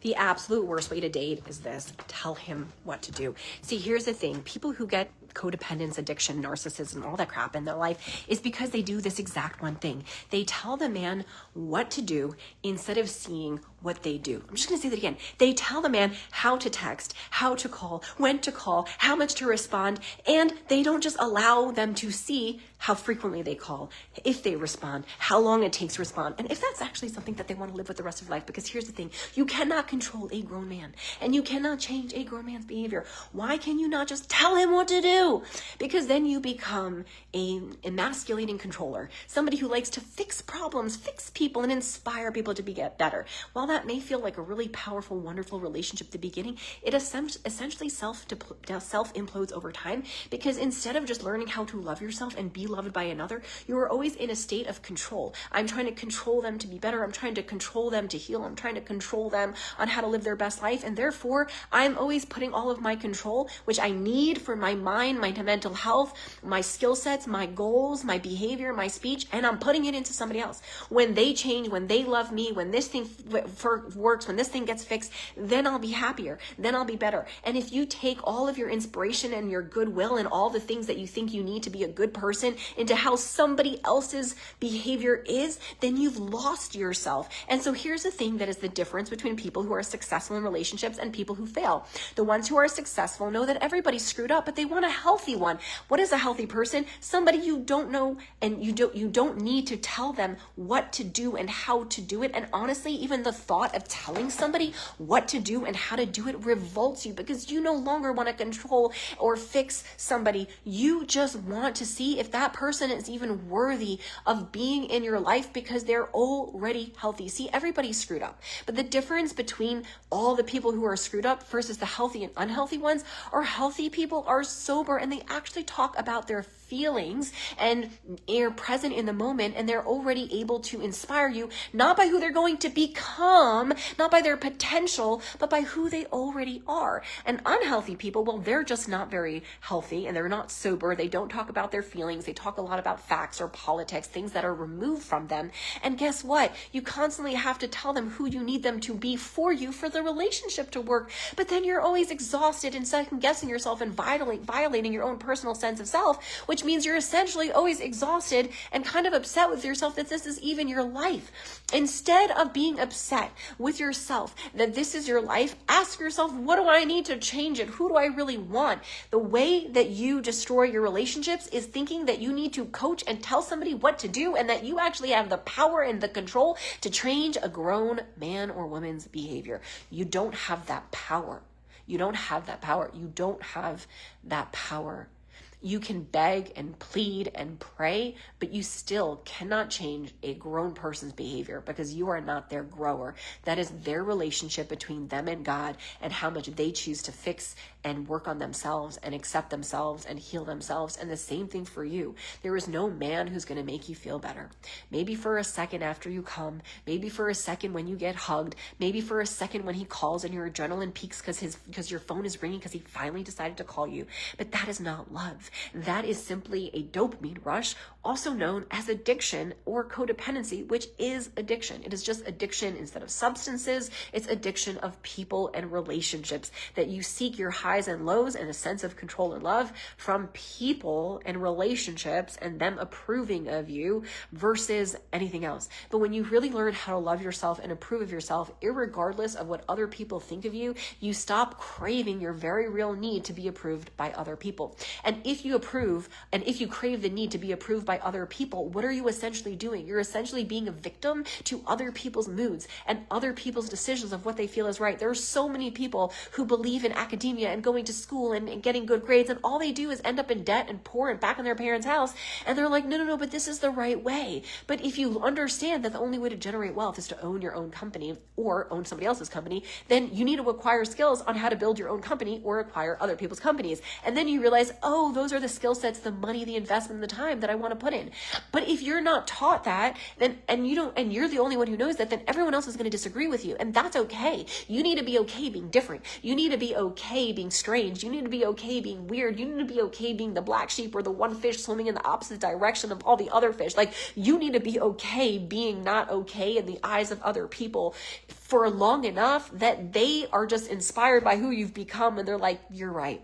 The absolute worst way to date is this: tell him what to do. See, here's the thing. People who get codependence, addiction, narcissism, all that crap in their life is because they do this exact one thing. They tell the man what to do instead of seeing what they do. I'm just going to say that again. They tell the man how to text, how to call, when to call, how much to respond, and they don't just allow them to see how frequently they call, if they respond, how long it takes to respond, and if that's actually something that they want to live with the rest of life. Because here's the thing, you cannot control a grown man, and you cannot change a grown man's behavior. Why can you not just tell him what to do? Because then you become an emasculating controller, somebody who likes to fix problems, fix people, and inspire people to get better. While that may feel like a really powerful, wonderful relationship at the beginning, it essentially self-implodes over time, because instead of just learning how to love yourself and be loved by another, you are always in a state of control. I'm trying to control them to be better. I'm trying to control them to heal. I'm trying to control them on how to live their best life. And therefore, I'm always putting all of my control, which I need for my mind, my mental health, my skill sets, my goals, my behavior, my speech, and I'm putting it into somebody else. When they change, when they love me, when this thing works, when this thing gets fixed, then I'll be happier. Then I'll be better. And if you take all of your inspiration and your goodwill and all the things that you think you need to be a good person into how somebody else's behavior is, then you've lost yourself. And so here's the thing that is the difference between people who are successful in relationships and people who fail. The ones who are successful know that everybody's screwed up, but they want a healthy one. What is a healthy person? Somebody you don't know, and you don't need to tell them what to do and how to do it. And honestly, even the thought of telling somebody what to do and how to do it revolts you, because you no longer want to control or fix somebody. You just want to see if that person is even worthy of being in your life, because they're already healthy. See, everybody's screwed up, but the difference between all the people who are screwed up versus the healthy and unhealthy ones are healthy people are sober, and they actually talk about their feelings and are present in the moment, and they're already able to inspire you, not by who they're going to become, not by their potential, but by who they already are. And unhealthy people, well, they're just not very healthy, and they're not sober. They don't talk about their feelings. They talk a lot about facts or politics, things that are removed from them. And guess what? You constantly have to tell them who you need them to be for you, for the relationship to work. But then you're always exhausted and second guessing yourself and violating your own personal sense of self, which means you're essentially always exhausted and kind of upset with yourself that this is even your life. Instead of being upset with yourself that this is your life, ask yourself, what do I need to change it? Who do I really want? The way that you destroy your relationships is thinking that you need to coach and tell somebody what to do, and that you actually have the power and the control to change a grown man or woman's behavior. You don't have that power. You don't have that power. You don't have that power. You can beg and plead and pray, but you still cannot change a grown person's behavior, because you are not their grower. That is their relationship between them and God, and how much they choose to fix and work on themselves and accept themselves and heal themselves. And the same thing for you. There is no man who's going to make you feel better. Maybe for a second after you come, maybe for a second when you get hugged, maybe for a second when he calls and your adrenaline peaks because your phone is ringing because he finally decided to call you. But that is not love. That is simply a dopamine rush, also known as addiction or codependency, which is addiction. It is just addiction instead of substances. It's addiction of people and relationships, that you seek your highs and lows and a sense of control and love from people and relationships and them approving of you versus anything else. But when you really learn how to love yourself and approve of yourself, irregardless of what other people think of you, you stop craving your very real need to be approved by other people. And if you approve, and if you crave the need to be approved by other people, what are you essentially doing? You're essentially being a victim to other people's moods and other people's decisions of what they feel is right. There are so many people who believe in academia and going to school and getting good grades, and all they do is end up in debt and poor and back in their parents' house. And they're like, no, but this is the right way. But if you understand that the only way to generate wealth is to own your own company or own somebody else's company, then you need to acquire skills on how to build your own company or acquire other people's companies. And then you realize, oh, those those are the skill sets, the money, the investment, the time that I want to put in. But if you're not taught that, then, and you're the only one who knows that, then everyone else is going to disagree with you. And that's okay. You need to be okay being different. You need to be okay being strange. You need to be okay being weird. You need to be okay being the black sheep or the one fish swimming in the opposite direction of all the other fish. Like, you need to be okay being not okay in the eyes of other people for long enough that they are just inspired by who you've become and they're like, you're right.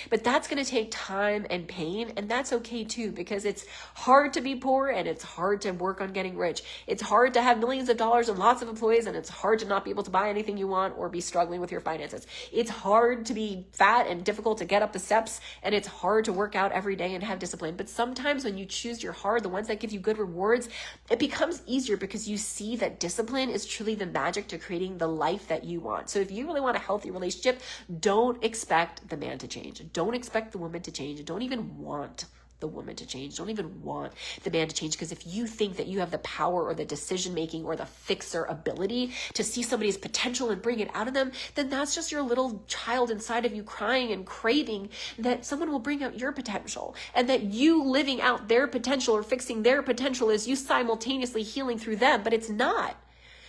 But that's going to take time and pain, and that's okay too, because it's hard to be poor and it's hard to work on getting rich. It's hard to have millions of dollars and lots of employees, and it's hard to not be able to buy anything you want or be struggling with your finances. It's hard to be fat and difficult to get up the steps, and it's hard to work out every day and have discipline. But sometimes when you choose your hard, the ones that give you good rewards, it becomes easier because you see that discipline is truly the magic to creating the life that you want. So if you really want a healthy relationship, don't expect the man to change. Don't expect the woman to change. Don't even want the woman to change. Don't even want the man to change, because if you think that you have the power or the decision making or the fixer ability to see somebody's potential and bring it out of them, then that's just your little child inside of you crying and craving that someone will bring out your potential, and that you living out their potential or fixing their potential is you simultaneously healing through them, but it's not.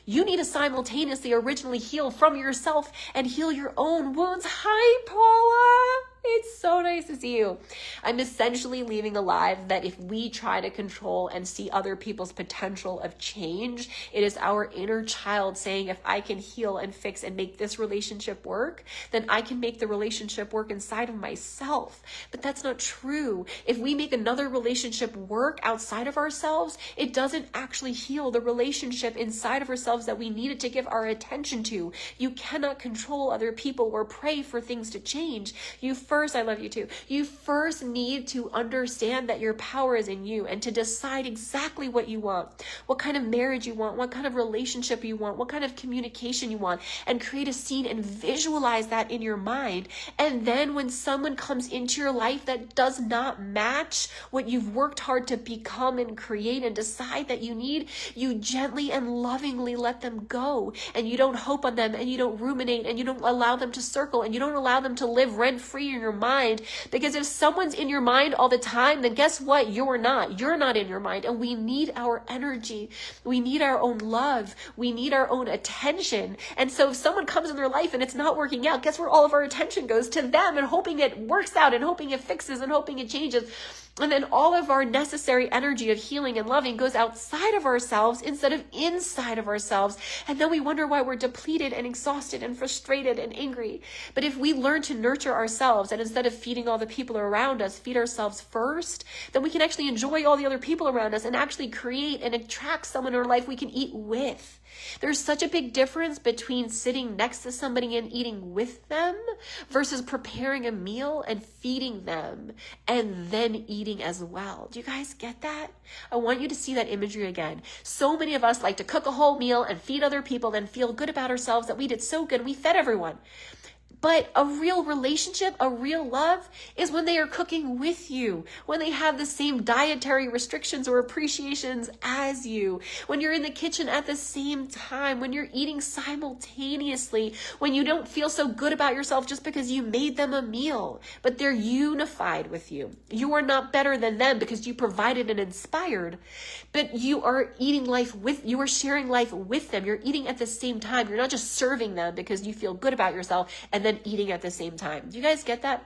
You need to simultaneously originally heal from yourself and heal your own wounds. Hi, Paula. It's so nice to see you. I'm essentially leaving alive that if we try to control and see other people's potential of change, it is our inner child saying, if I can heal and fix and make this relationship work, then I can make the relationship work inside of myself. But that's not true. If we make another relationship work outside of ourselves, it doesn't actually heal the relationship inside of ourselves that we needed to give our attention to. You cannot control other people or pray for things to change. I love you too. You first need to understand that your power is in you and to decide exactly what you want, what kind of marriage you want, what kind of relationship you want, what kind of communication you want, and create a scene and visualize that in your mind. And then when someone comes into your life that does not match what you've worked hard to become and create and decide that you need, you gently and lovingly let them go, and you don't hope on them, and you don't ruminate, and you don't allow them to circle, and you don't allow them to live rent-free in your mind. Because if someone's in your mind all the time, then guess what? You're not in your mind. And we need our energy. We need our own love. We need our own attention. And so if someone comes in their life and it's not working out, guess where all of our attention goes? To them, and hoping it works out, and hoping it fixes, and hoping it changes. And then all of our necessary energy of healing and loving goes outside of ourselves instead of inside of ourselves. And then we wonder why we're depleted and exhausted and frustrated and angry. But if we learn to nurture ourselves, and instead of feeding all the people around us, feed ourselves first, then we can actually enjoy all the other people around us and actually create and attract someone in our life we can eat with. There's such a big difference between sitting next to somebody and eating with them versus preparing a meal and feeding them and then eating as well. Do you guys get that? I want you to see that imagery again. So many of us like to cook a whole meal and feed other people, then feel good about ourselves that we did so good, we fed everyone. But a real relationship, a real love, is when they are cooking with you, when they have the same dietary restrictions or appreciations as you, when you're in the kitchen at the same time, when you're eating simultaneously, when you don't feel so good about yourself just because you made them a meal, but they're unified with you. You are not better than them because you provided and inspired, but you are you are sharing life with them. You're eating at the same time. You're not just serving them because you feel good about yourself and then eating at the same time. Do you guys get that?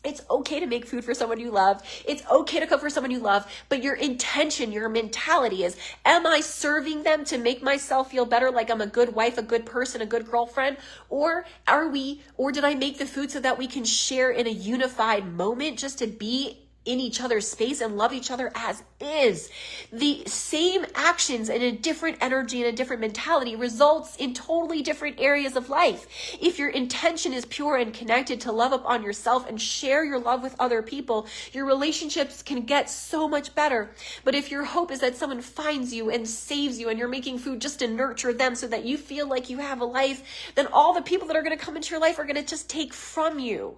It's okay to make food for someone you love. It's okay to cook for someone you love, but your intention, your mentality is, am I serving them to make myself feel better, like I'm a good wife, a good person, a good girlfriend? Or did I make the food so that we can share in a unified moment just to be in each other's space and love each other as is? The same actions and a different energy and a different mentality results in totally different areas of life. If your intention is pure and connected to love upon yourself and share your love with other people, your relationships can get so much better. But if your hope is that someone finds you and saves you and you're making food just to nurture them so that you feel like you have a life, then all the people that are going to come into your life are going to just take from you.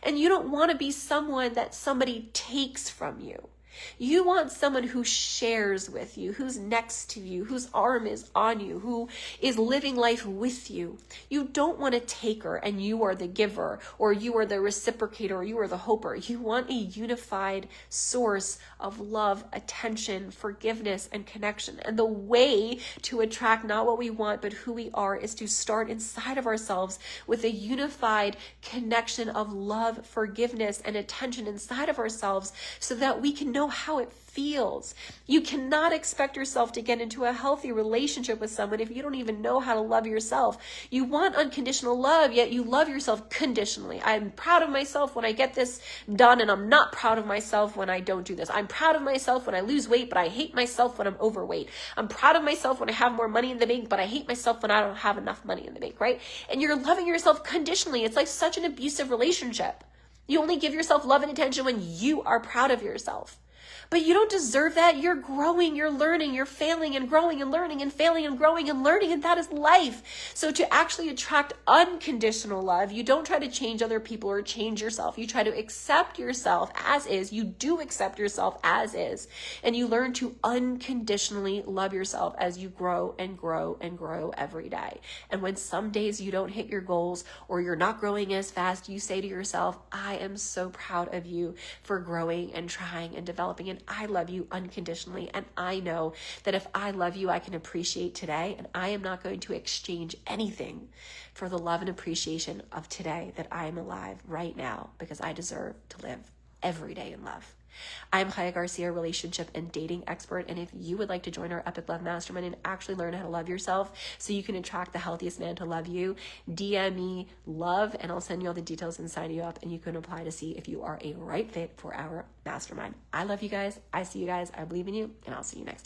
And you don't want to be someone that somebody takes from you. You want someone who shares with you, who's next to you, whose arm is on you, who is living life with you. You don't want a taker and you are the giver, or you are the reciprocator, or you are the hoper. You want a unified source of love, attention, forgiveness, and connection. And the way to attract not what we want, but who we are, is to start inside of ourselves with a unified connection of love, forgiveness, and attention inside of ourselves, so that we can know how it feels. You cannot expect yourself to get into a healthy relationship with someone if you don't even know how to love yourself. You want unconditional love, yet you love yourself conditionally. I'm proud of myself when I get this done, and I'm not proud of myself when I don't do this. I'm proud of myself when I lose weight, but I hate myself when I'm overweight. I'm proud of myself when I have more money in the bank, but I hate myself when I don't have enough money in the bank, right? And you're loving yourself conditionally. It's like such an abusive relationship. You only give yourself love and attention when you are proud of yourself. But you don't deserve that. You're growing, you're learning, you're failing and growing and learning and failing and growing and learning, and that is life. So to actually attract unconditional love, you don't try to change other people or change yourself. You try to accept yourself as is. You do accept yourself as is. And you learn to unconditionally love yourself as you grow and grow and grow every day. And when some days you don't hit your goals or you're not growing as fast, you say to yourself, I am so proud of you for growing and trying and developing, and I love you unconditionally. And I know that if I love you, I can appreciate today, and I am not going to exchange anything for the love and appreciation of today, that I am alive right now, because I deserve to live every day in love. I'm Chaya Garcia, relationship and dating expert, and if you would like to join our Epic Love Mastermind and actually learn how to love yourself so you can attract the healthiest man to love you, DM me love, and I'll send you all the details and sign you up, and you can apply to see if you are a right fit for our mastermind. I love you guys. I see you guys. I believe in you, and I'll see you next time.